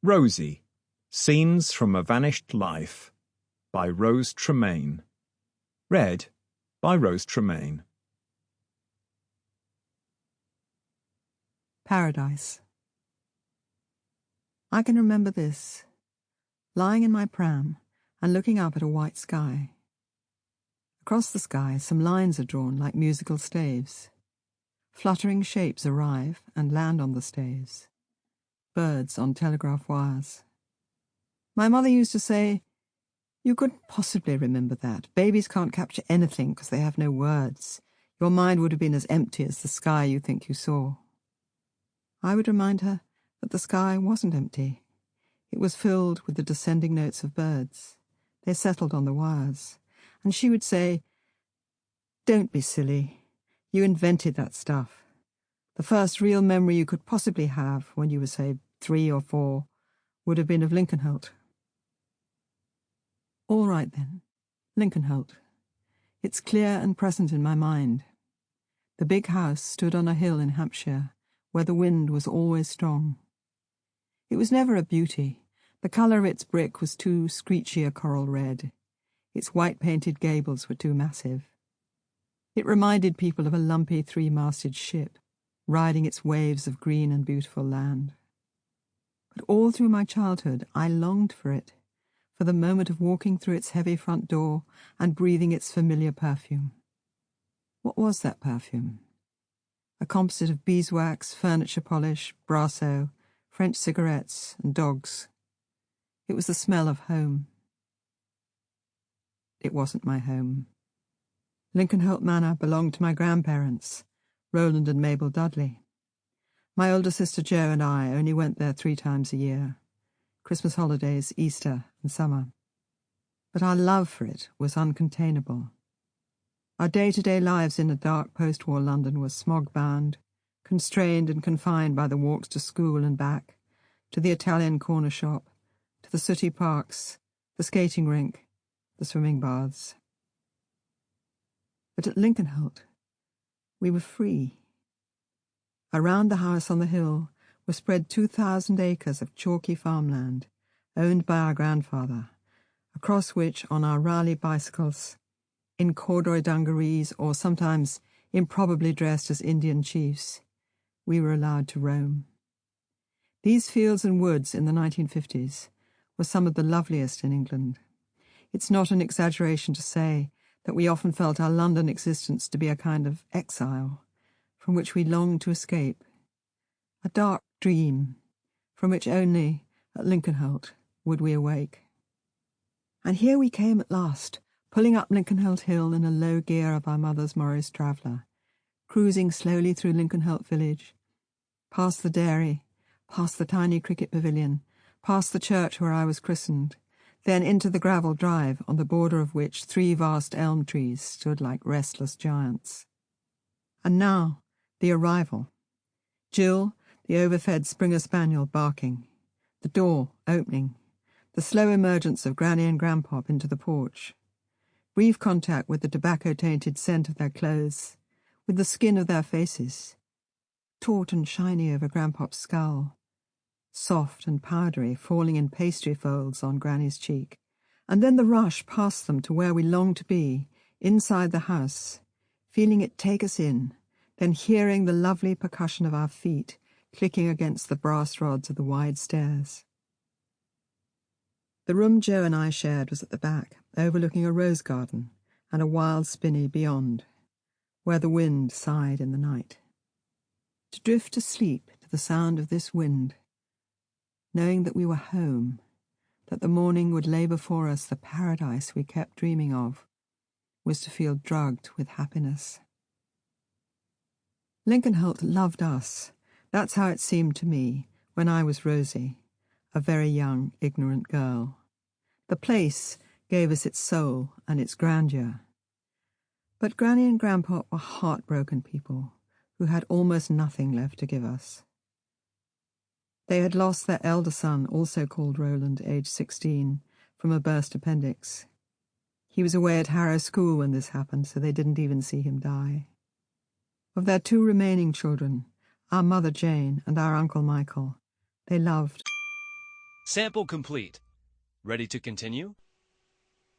Rosie, Scenes from a Vanished Life by Rose Tremain. Read by Rose Tremain. Paradise. I can remember this, lying in my pram and looking up at a white sky. Across the sky some lines are drawn like musical staves. Fluttering shapes arrive and land on the staves. Birds on telegraph wires. My mother used to say, "You couldn't possibly remember that. Babies can't capture anything because they have no words. Your mind would have been as empty as the sky you think you saw." I would remind her that the sky wasn't empty. It was filled with the descending notes of birds. They settled on the wires. And she would say, "Don't be silly. You invented that stuff. The first real memory you could possibly have when you were, say, 3 or 4, would have been of Lincolnholt." All right then, Lincolnholt. It's clear and present in my mind. The big house stood on a hill in Hampshire, where the wind was always strong. It was never a beauty. The colour of its brick was too screechy a coral red. Its white-painted gables were too massive. It reminded people of a lumpy 3-masted ship, riding its waves of green and beautiful land. But all through my childhood I longed for it, for the moment of walking through its heavy front door and breathing its familiar perfume. What was that perfume? A composite of beeswax, furniture polish, brasso, French cigarettes, and dogs. It was the smell of home. It wasn't my home. Lincolnholt Manor belonged to my grandparents, Roland and Mabel Dudley. My older sister Jo and I only went there 3 times a year, Christmas holidays, Easter, and summer. But our love for it was uncontainable. Our day-to-day lives in a dark post-war London were smog-bound, constrained and confined by the walks to school and back, to the Italian corner shop, to the sooty parks, the skating rink, the swimming baths. But at Lincolnholt, we were free. Around the house on the hill were spread 2,000 acres of chalky farmland, owned by our grandfather, across which, on our Raleigh bicycles, in corduroy dungarees or sometimes improbably dressed as Indian chiefs, we were allowed to roam. These fields and woods in the 1950s were some of the loveliest in England. It's not an exaggeration to say that we often felt our London existence to be a kind of exile, from which we longed to escape, a dark dream, from which only at Lincolnholt would we awake. And here we came at last, pulling up Lincolnholt Hill in a low gear of our mother's Morris Traveller, cruising slowly through Lincolnholt village, past the dairy, past the tiny cricket pavilion, past the church where I was christened, then into the gravel drive on the border of which 3 vast elm trees stood like restless giants. And now, the arrival. Jill, the overfed Springer Spaniel, barking. The door opening. The slow emergence of Granny and Grandpop into the porch. Brief contact with the tobacco-tainted scent of their clothes, with the skin of their faces. Taut and shiny over Grandpop's skull. Soft and powdery, falling in pastry folds on Granny's cheek. And then the rush past them to where we longed to be, inside the house, feeling it take us in, then hearing the lovely percussion of our feet clicking against the brass rods of the wide stairs. The room Jo and I shared was at the back, overlooking a rose garden and a wild spinney beyond, where the wind sighed in the night. To drift asleep to the sound of this wind, knowing that we were home, that the morning would lay before us the paradise we kept dreaming of, was to feel drugged with happiness. Lincolnholt loved us. That's how it seemed to me when I was Rosie, a very young, ignorant girl. The place gave us its soul and its grandeur. But Granny and Grandpa were heartbroken people who had almost nothing left to give us. They had lost their elder son, also called Roland, aged 16, from a burst appendix. He was away at Harrow School when this happened, so they didn't even see him die. Of their 2 remaining children, our mother Jane and our Uncle Michael, they loved Sample complete. Ready to continue?